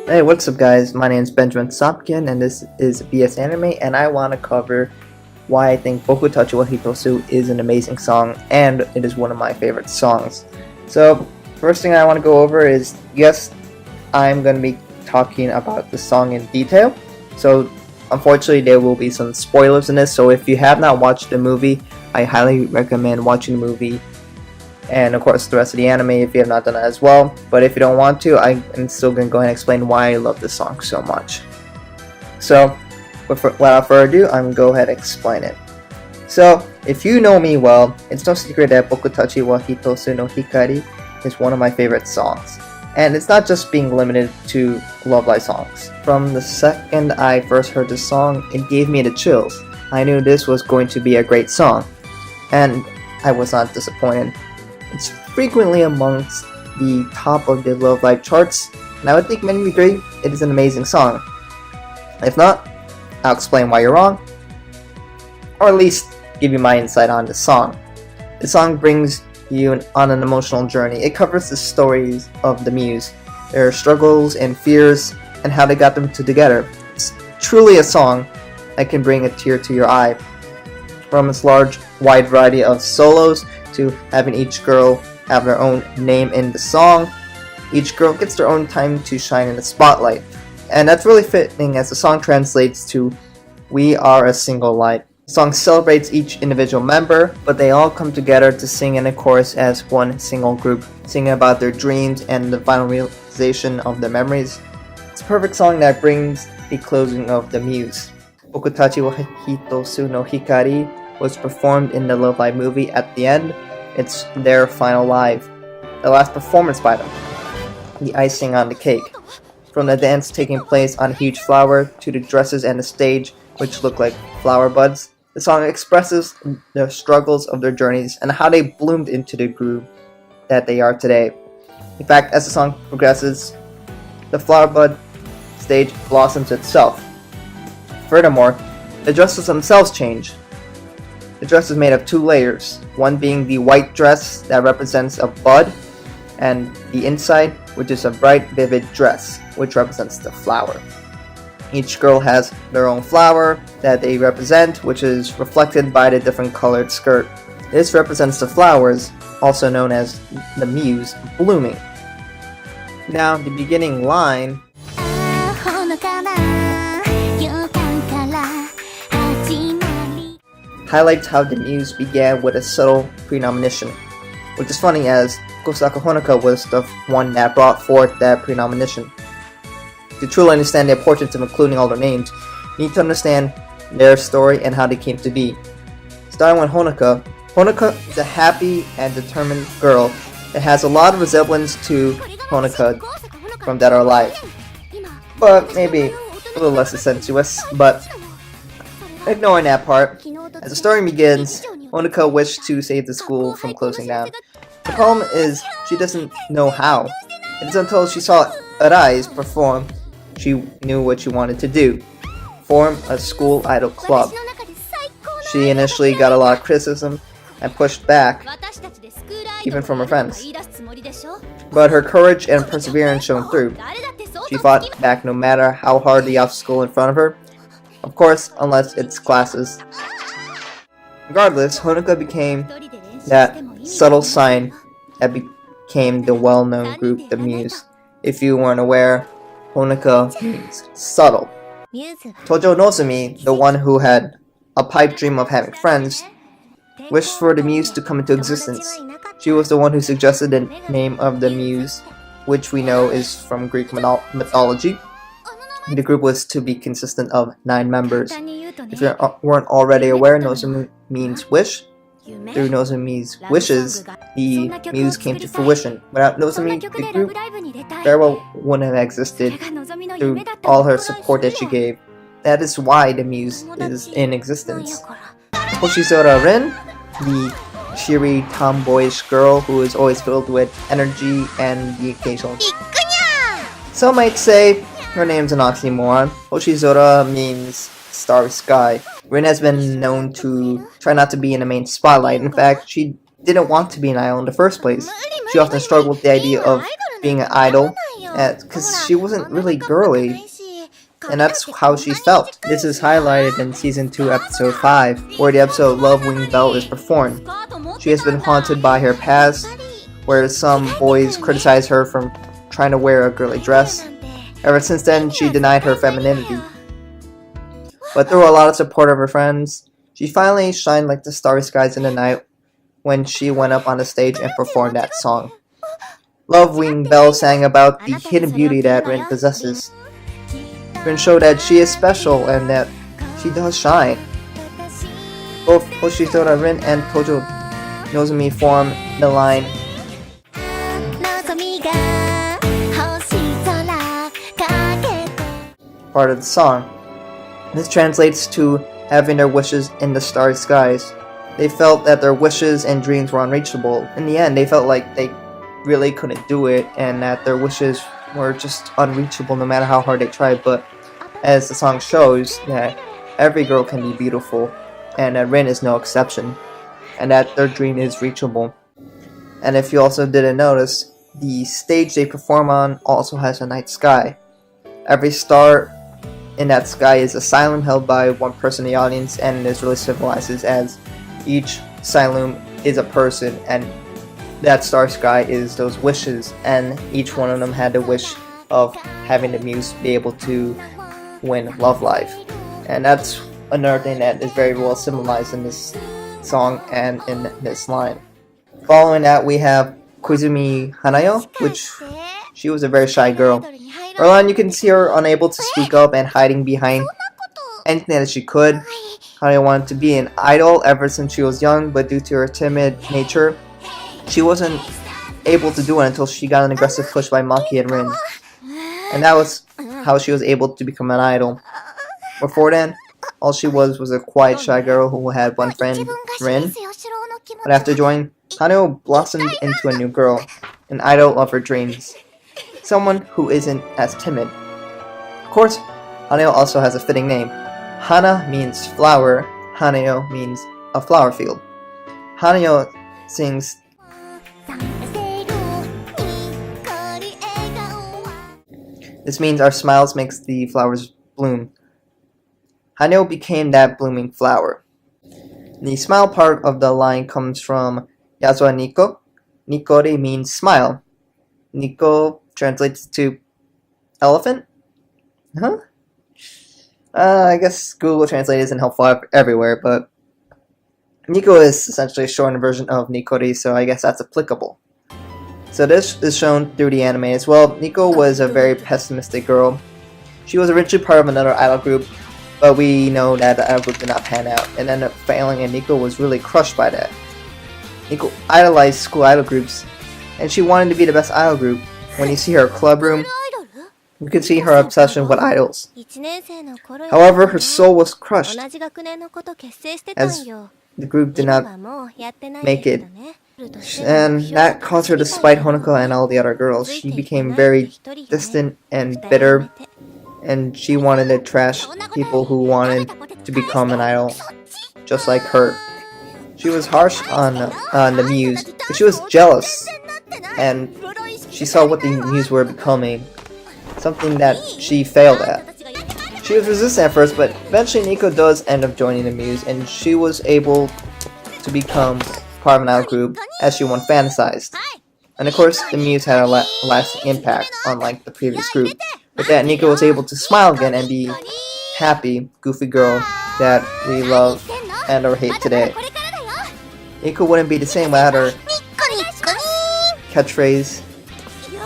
Hey, what's up guys? My name is Benjamin Sopkin and this is BS Anime, and I want to cover why I think Bokutachi wa Hitotsu is an amazing song and it is one of my favorite songs. So, first thing I want to go over is, yes, I'm going to be talking about the song in detail. So, unfortunately there will be some spoilers in this, so if you have not watched the movie, I highly recommend watching the movie. And of course the rest of the anime if you have not done that as well. But if you don't want to, I'm still going to go ahead and explain why I love this song so much. So, without further ado, I'm going to go ahead and explain it. So, if you know me well, it's no secret that Bokutachi wa Hitotsu no Hikari is one of my favorite songs. And it's not just being limited to Love Live songs. From the second I first heard this song, it gave me the chills. I knew this was going to be a great song. And I was not disappointed. It's frequently amongst the top of the Love Live charts, and I would think many would agree it is an amazing song. If not, I'll explain why you're wrong, or at least give you my insight on the song. The song brings you on an emotional journey. It covers the stories of the Muse, their struggles and fears, and how they got them together. It's truly a song that can bring a tear to your eye. From its wide variety of solos, to having each girl have their own name in the song, each girl gets their own time to shine in the spotlight. And that's really fitting as the song translates to "We are a single light." The song celebrates each individual member, but they all come together to sing in a chorus as one single group, singing about their dreams and the final realization of their memories. It's a perfect song that brings the closing of the Muse. Bokutachi wa Hitotsu no Hikari was performed in the Love Live movie at the end. It's their final live, the last performance by them, the icing on the cake. From the dance taking place on a huge flower to the dresses and the stage, which look like flower buds, the song expresses the struggles of their journeys and how they bloomed into the groove that they are today. In fact, as the song progresses, the flower bud stage blossoms itself. Furthermore, the dresses themselves change. The dress is made of two layers, one being the white dress that represents a bud, and the inside, which is a bright, vivid dress, which represents the flower. Each girl has their own flower that they represent, which is reflected by the different colored skirt. This represents the flowers, also known as the Muse, blooming. Now, the beginning line highlights how the Muse began with a subtle premonition, which is funny as Kōsaka Honoka was the one that brought forth that premonition. To truly understand the importance of including all their names, you need to understand their story and how they came to be. Starting with Honoka, Honoka is a happy and determined girl that has a lot of resemblance to Honoka from Dead or Alive, but maybe a little less sensuous. But ignoring that part, as the story begins, Honoka wished to save the school from closing down. The problem is, she doesn't know how. It is until she saw Arise perform, she knew what she wanted to do: form a school idol club. She initially got a lot of criticism and pushed back, even from her friends. But her courage and perseverance shone through. She fought back no matter how hard the obstacle in front of her. Of course, unless it's classes. Regardless, Honoka became that subtle sign that became the well-known group, the Muse. If you weren't aware, Honoka means subtle. Tojo Nozomi, the one who had a pipe dream of having friends, wished for the Muse to come into existence. She was the one who suggested the name of the Muse, which we know is from Greek mythology. The group was to be consistent of 9 members. If you weren't already aware, Nozomi means wish. Through Nozomi's wishes, the Muse came to fruition. Without Nozomi, the group very well wouldn't have existed through all her support that she gave. That is why the Muse is in existence. Hoshizora Rin, the cheery, tomboyish girl who is always filled with energy and the occasional. Some might say her name's an oxymoron. Hoshizora means starry sky. Rin has been known to try not to be in the main spotlight. In fact, she didn't want to be an idol in the first place. She often struggled with the idea of being an idol, because she wasn't really girly, and that's how she felt. This is highlighted in Season 2, Episode 5, where the episode Love Wing Bell is performed. She has been haunted by her past, where some boys criticize her for trying to wear a girly dress. Ever since then, she denied her femininity. But through a lot of support of her friends, she finally shined like the starry skies in the night when she went up on the stage and performed that song. Love Wing Bell sang about the hidden beauty that Rin possesses. Rin showed that she is special and that she does shine. Both Hoshizora Rin and Tojo Nozomi form the line part of the song. This translates to having their wishes in the starry skies. They felt that their wishes and dreams were unreachable. In the end, they felt like they really couldn't do it and that their wishes were just unreachable no matter how hard they tried. But as the song shows, that every girl can be beautiful and that Rin is no exception, and that their dream is reachable. And if you also didn't notice, the stage they perform on also has a night sky. Every star in that sky is a asylum held by one person in the audience, and it really symbolizes as each asylum is a person, and that star sky is those wishes, and each one of them had the wish of having the Muse be able to win Love Live. And that's another thing that is very well symbolized in this song and in this line. Following that, we have Koizumi Hanayo, which she was a very shy girl. Early on, you can see her unable to speak up and hiding behind anything that she could. Hanayo wanted to be an idol ever since she was young, but due to her timid nature, she wasn't able to do it until she got an aggressive push by Maki and Rin. And that was how she was able to become an idol. Before then, all she was a quiet, shy girl who had one friend, Rin. But after joining, Hanayo blossomed into a new girl, an idol of her dreams. Someone who isn't as timid. Of course, Hanayo also has a fitting name. Hana means flower, Hanayo means a flower field. Hanayo sings this means our smiles makes the flowers bloom. Hanayo became that blooming flower. The smile part of the line comes from Yazawa Nico. Nikori means smile. Nico translates to elephant? Huh? I guess Google Translate isn't helpful everywhere, but Nico is essentially a shortened version of Nikori, so I guess that's applicable. So this is shown through the anime as well. Nico was a very pessimistic girl. She was originally part of another idol group, but we know that the idol group did not pan out and ended up failing, and Nico was really crushed by that. Nico idolized school idol groups, and she wanted to be the best idol group. When you see her club room, you can see her obsession with idols. However, her soul was crushed, as the group did not make it, and that caused her to spite Honoka and all the other girls. She became very distant and bitter, and she wanted to trash people who wanted to become an idol, just like her. She was harsh on the Muse, but she was jealous, and she saw what the Muse were becoming, something that she failed at. She was resistant at first, but eventually Nico does end up joining the Muse, and she was able to become part of an idol group as she once fantasized. And of course, the Muse had a lasting impact, unlike the previous group. With that, Nico was able to smile again and be happy, goofy girl that we love and or hate today. Nico wouldn't be the same without her catchphrase,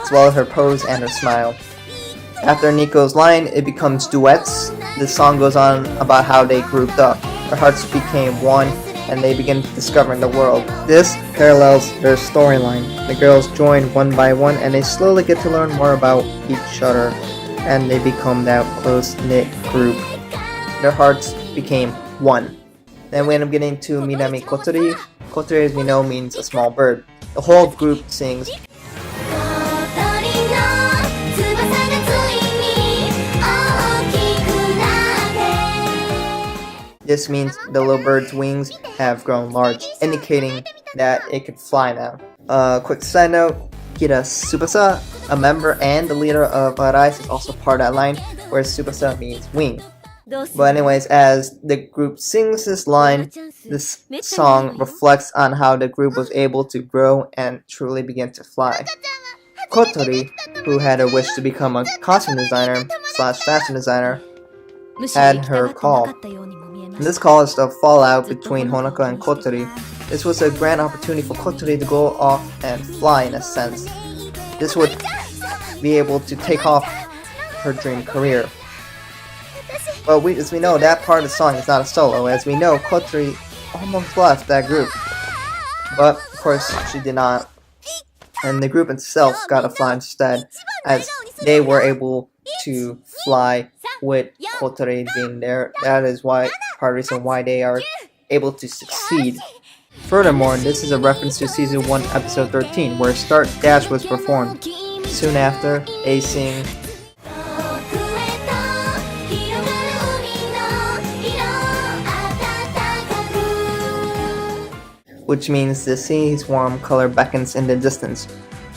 as well as her pose and her smile. After Nico's line, it becomes duets. The song goes on about how they grouped up. Their hearts became one, and they begin discovering the world. This parallels their storyline. The girls join one by one, and they slowly get to learn more about each other, and they become that close-knit group. Their hearts became one. Then we end up getting to Minami Kotori. Kotori, as we know, means a small bird. The whole group sings This means the little bird's wings have grown large, indicating that it could fly now. Quick side note, Kira Tsubasa A member and the leader of Ayase is also part of that line, where Tsubasa means wing. But anyways, as the group sings this line, this song reflects on how the group was able to grow and truly begin to fly. Kotori, who had a wish to become a costume designer / fashion designer, had her call. And this call is the fallout between Honoka and Kotori. This was a grand opportunity for Kotori to go off and fly in a sense. This would be able to take off her dream career. But as we know, that part of the song is not a solo. As we know, Kotori almost left that group. But, of course, she did not. And the group itself got to fly instead, as they were able to fly with Kotori being there. That is part of the reason why they are able to succeed. Furthermore, this is a reference to Season 1, Episode 13, where Start Dash was performed. Soon after, they sing which means the sea's warm color beckons in the distance.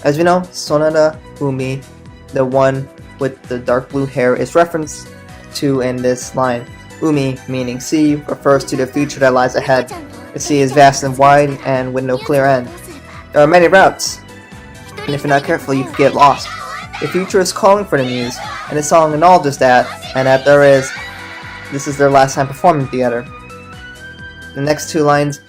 As we know, Sonoda Umi, the one with the dark blue hair, is referenced to in this line. Umi, meaning sea, refers to the future that lies ahead. The sea is vast and wide and with no clear end. There are many routes, and if you're not careful, you could get lost. The future is calling for the Muse, and the song acknowledges that, and that this is their last time performing together. The next two lines,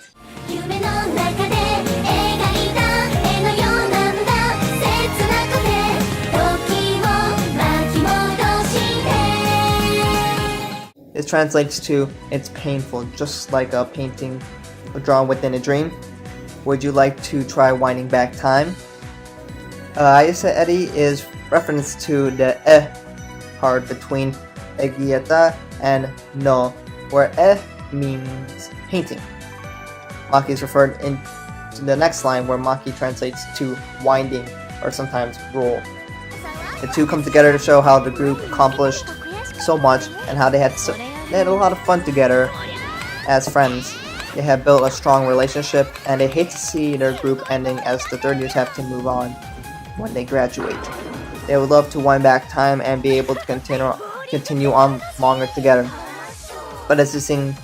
it translates to, it's painful, just like a painting drawn within a dream. Would you like to try winding back time? Ayase Eri is reference to the part between Egieta and no, where means painting. Maki is referred to the next line, where Maki translates to winding or sometimes roll. The two come together to show how the group accomplished so much and how they had a lot of fun together as friends. They have built a strong relationship, and they hate to see their group ending as the third years have to move on when they graduate. They would love to wind back time and be able to continue on longer together. But as they sing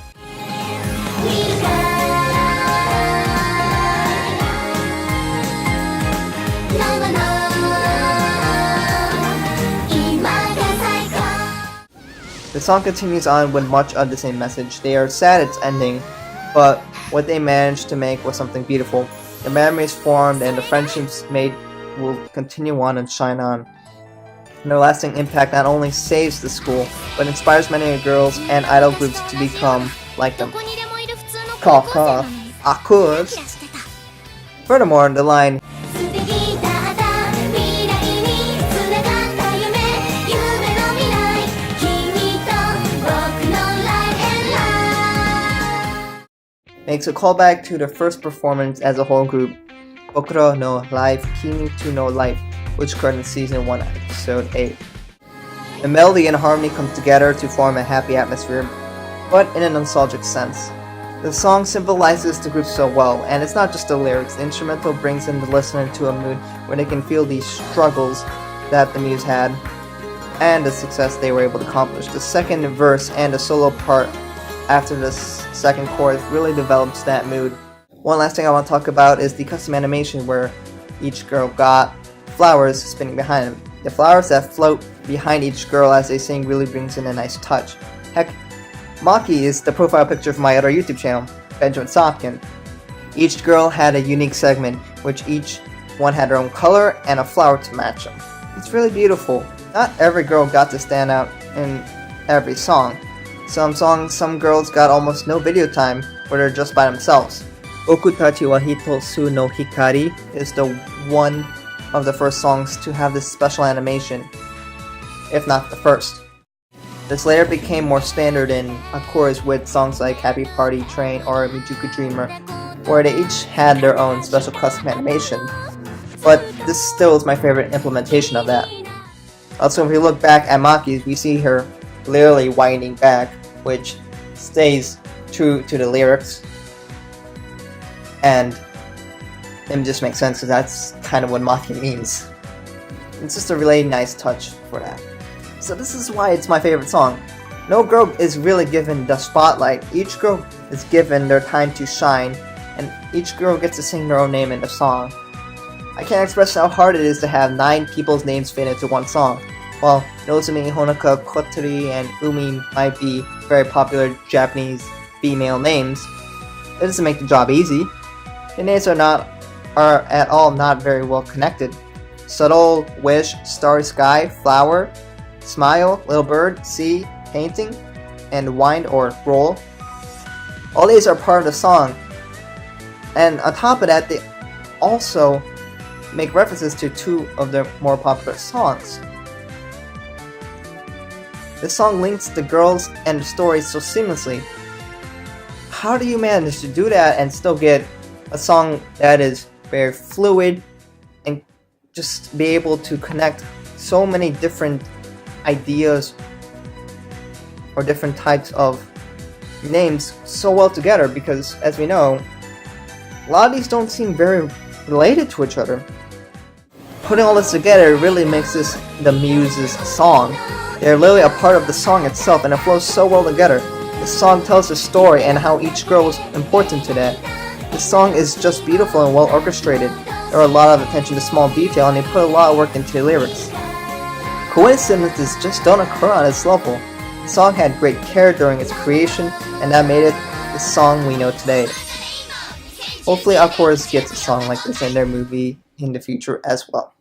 the song continues on with much of the same message. They are sad it's ending, but what they managed to make was something beautiful. The memories formed and the friendships made will continue on and shine on. And their lasting impact not only saves the school, but inspires many girls and idol groups to become like them. Cough cough, of course. Furthermore, the line makes a callback to the first performance as a whole group, Bokura no Life, Kimi to no Life, which occurred in Season 1, Episode 8. The melody and harmony come together to form a happy atmosphere, but in a nostalgic sense. The song symbolizes the group so well, and it's not just the lyrics. The instrumental brings in the listener to a mood where they can feel these struggles that the Muse had, and the success they were able to accomplish. The second verse and the solo part after the second chorus really develops that mood. One last thing I want to talk about is the custom animation where each girl got flowers spinning behind them. The flowers that float behind each girl as they sing really brings in a nice touch. Heck, Maki is the profile picture for my other YouTube channel, Benjamin Sopkin. Each girl had a unique segment, which each one had their own color and a flower to match them. It's really beautiful. Not every girl got to stand out in every song. Some songs, some girls got almost no video time where they're just by themselves. Bokutachi wa Hitotsu no Hikari is the one of the first songs to have this special animation, if not the first. This later became more standard in, of course, with songs like Happy Party Train or Mijuku Dreamer, where they each had their own special custom animation, but this still is my favorite implementation of that. Also, if we look back at Maki's, we see her literally winding back, which stays true to the lyrics, and it just makes sense because that's kind of what Maki means. It's just a really nice touch for that. So this is why it's my favorite song. No girl is really given the spotlight. Each girl is given their time to shine, and each girl gets to sing their own name in the song. I can't express how hard it is to have 9 people's names fit into one song. While Nozomi, Honoka, Kotori, and Umi might be very popular Japanese female names, it doesn't make the job easy. The names are at all not very well connected. Subtle, wish, starry sky, flower, smile, little bird, sea, painting, and wind or roll. All these are part of the song. And on top of that, they also make references to 2 of their more popular songs. This song links the girls and the stories so seamlessly. How do you manage to do that and still get a song that is very fluid and just be able to connect so many different ideas or different types of names so well together? Because as we know, a lot of these don't seem very related to each other. Putting all this together really makes this the Muse's song. They're literally a part of the song itself, and it flows so well together. The song tells a story and how each girl is important to that. The song is just beautiful and well orchestrated. There are a lot of attention to small detail, and they put a lot of work into the lyrics. Coincidences just don't occur on this level. The song had great care during its creation, and that made it the song we know today. Hopefully Aquarius gets a song like this in their movie in the future as well.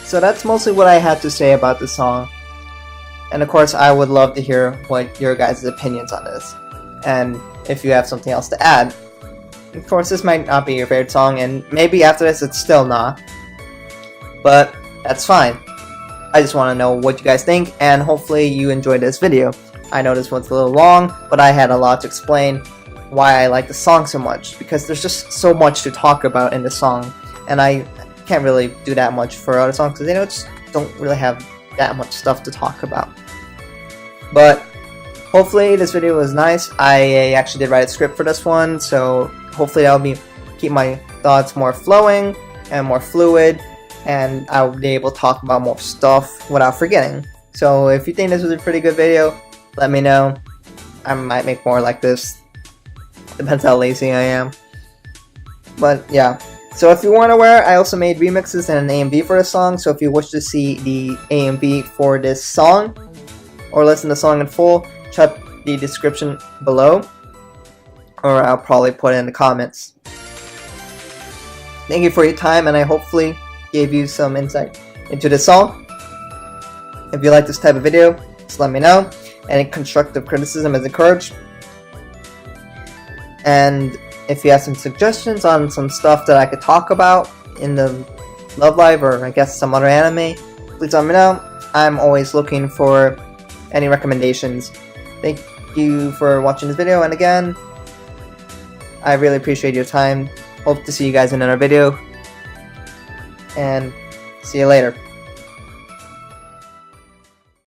So that's mostly what I had to say about the song. And of course, I would love to hear what your guys' opinions on this. And if you have something else to add. Of course, this might not be your favorite song, and maybe after this it's still not. But that's fine. I just want to know what you guys think, and hopefully you enjoyed this video. I know this one's a little long, but I had a lot to explain why I like the song so much, because there's just so much to talk about in the song, and I can't really do that much for other songs, because they just don't really have that much stuff to talk about. But hopefully this video was nice. I actually did write a script for this one, so hopefully that'll keep my thoughts more flowing and more fluid, and I'll be able to talk about more stuff without forgetting. So if you think this was a pretty good video, let me know. I might make more like this. Depends how lazy I am. But yeah. So if you weren't aware, I also made remixes and an A&B for this song, so if you wish to see the A&B for this song, or listen to the song in full, check the description below, or I'll probably put it in the comments. Thank you for your time, and I hopefully gave you some insight into this song. If you like this type of video, just let me know. Any constructive criticism is encouraged. And if you have some suggestions on some stuff that I could talk about in the Love Live, or I guess some other anime, please let me know. I'm always looking for any recommendations. Thank you for watching this video, and again, I really appreciate your time. Hope to see you guys in another video, and see you later.